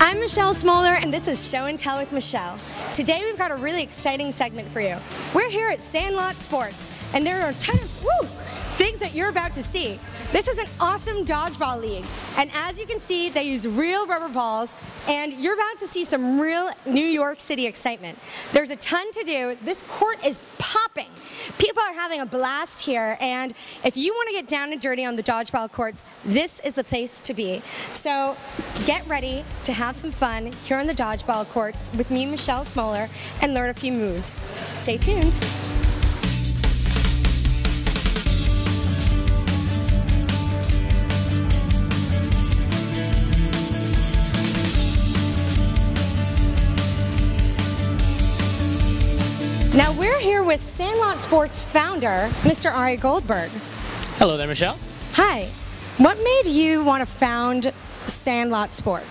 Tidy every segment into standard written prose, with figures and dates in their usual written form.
I'm Michelle Smoller, and this is Show and Tell with Michelle. Today we've got a really exciting segment for you. We're here at Sandlot Sports, and there are a ton of things that you're about to see. This is an awesome dodgeball league, and as you can see, they use real rubber balls, and you're about to see some real New York City excitement. There's a ton to do. This court is popping. People are having a blast here, and if you want to get down and dirty on the dodgeball courts, this is the place to be. So get ready to have some fun here on the dodgeball courts with me, Michelle Smoller, and learn a few moves. Stay tuned. Now we're here with Sandlot Sports founder, Mr. Ari Goldberg. Hello there, Michelle. Hi. What made you want to found Sandlot Sport?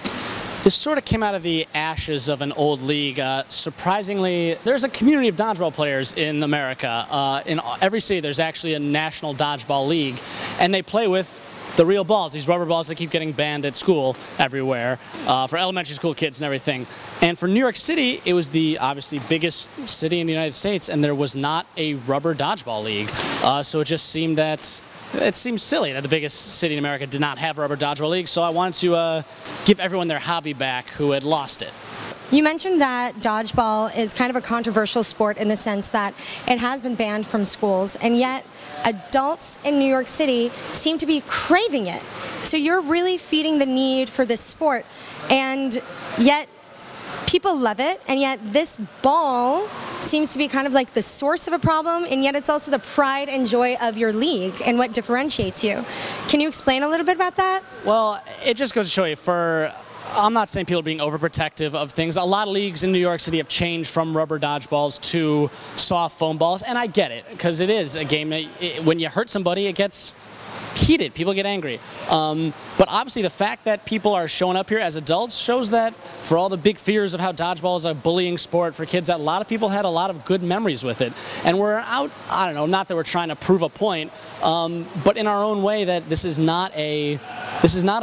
This sort of came out of the ashes of an old league. Surprisingly, there's a community of dodgeball players in America. In every city, there's actually a national dodgeball league, and they play with the real balls, these rubber balls that keep getting banned at school everywhere, for elementary school kids and everything. And for New York City, it was the obviously biggest city in the United States, and there was not a rubber dodgeball league. So it just seemed that it seemed silly that the biggest city in America did not have a rubber dodgeball league. So I wanted to give everyone their hobby back who had lost it. You mentioned that dodgeball is kind of a controversial sport in the sense that it has been banned from schools, and yet adults in New York City seem to be craving it. So you're really feeding the need for this sport, and yet people love it, and yet this ball seems to be kind of like the source of a problem, and yet it's also the pride and joy of your league and what differentiates you. Can you explain a little bit about that? Well, it just goes to show you, I'm not saying people are being overprotective of things. A lot of leagues in New York City have changed from rubber dodgeballs to soft foam balls, and I get it, because it is a game that when you hurt somebody, it gets heated. People get angry. But obviously the fact that people are showing up here as adults shows that for all the big fears of how dodgeball is a bullying sport for kids, that a lot of people had a lot of good memories with it. And we're out, I don't know, not that we're trying to prove a point, but in our own way that this is not a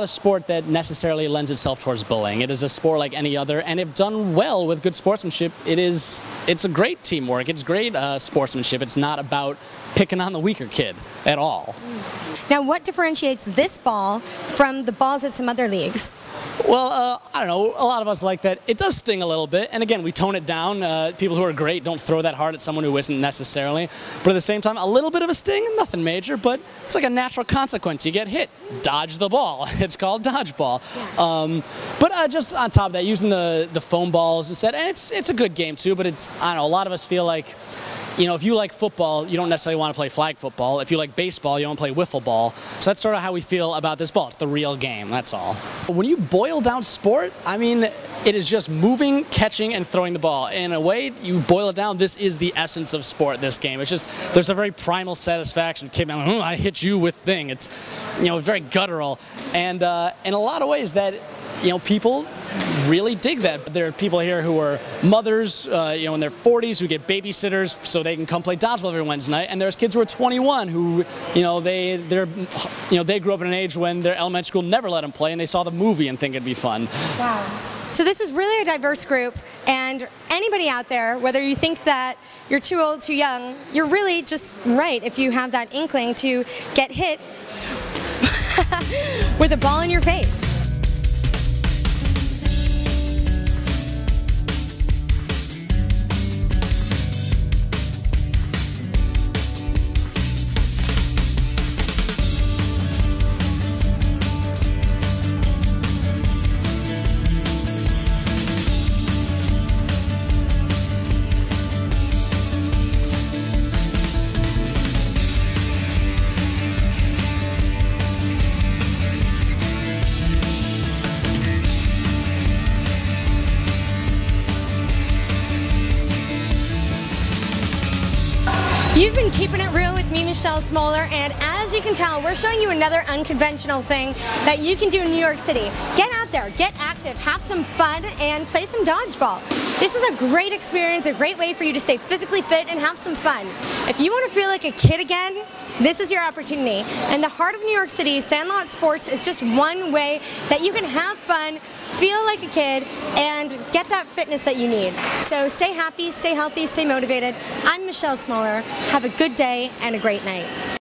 sport that necessarily lends itself towards bullying. It is a sport like any other, and if done well with good sportsmanship, it's a great teamwork. It's great sportsmanship. It's not about picking on the weaker kid at all. Now, what differentiates this ball from the balls at some other leagues? Well, I don't know, a lot of us like that. It does sting a little bit, and again, we tone it down. People who are great don't throw that hard at someone who isn't necessarily. But at the same time, a little bit of a sting, nothing major, but it's like a natural consequence. You get hit, dodge the ball. It's called dodgeball. But just on top of that, using the foam balls instead, and it's a good game too, but I don't know, a lot of us feel like, you know, if you like football, you don't necessarily want to play flag football. If you like baseball, you don't play wiffle ball. So that's sort of how we feel about this ball. It's the real game, that's all. When you boil down sport, I mean, it is just moving, catching, and throwing the ball. In a way, you boil it down, this is the essence of sport, this game. It's just, there's a very primal satisfaction. Kid, I hit you with thing. It's, you know, very guttural. And in a lot of ways that, you know, people really dig that. There are people here who are mothers, you know, in their 40s who get babysitters so they can come play dodgeball every Wednesday night, and there's kids who are 21 who, you know, they grew up in an age when their elementary school never let them play, and they saw the movie and think it'd be fun. Wow. So this is really a diverse group, and anybody out there, whether you think that you're too old, too young, you're really just right if you have that inkling to get hit with a ball in your face. You've been keeping it real with me, Michelle Smoller, and as you can tell, we're showing you another unconventional thing that you can do in New York City. Get out there, get active, have some fun, and play some dodgeball. This is a great experience, a great way for you to stay physically fit and have some fun. If you want to feel like a kid again, this is your opportunity. In the heart of New York City, Sandlot Sports is just one way that you can have fun, feel like a kid, and get that fitness that you need. So stay happy, stay healthy, stay motivated. I'm Michelle Smoller. Have a good day and a great night.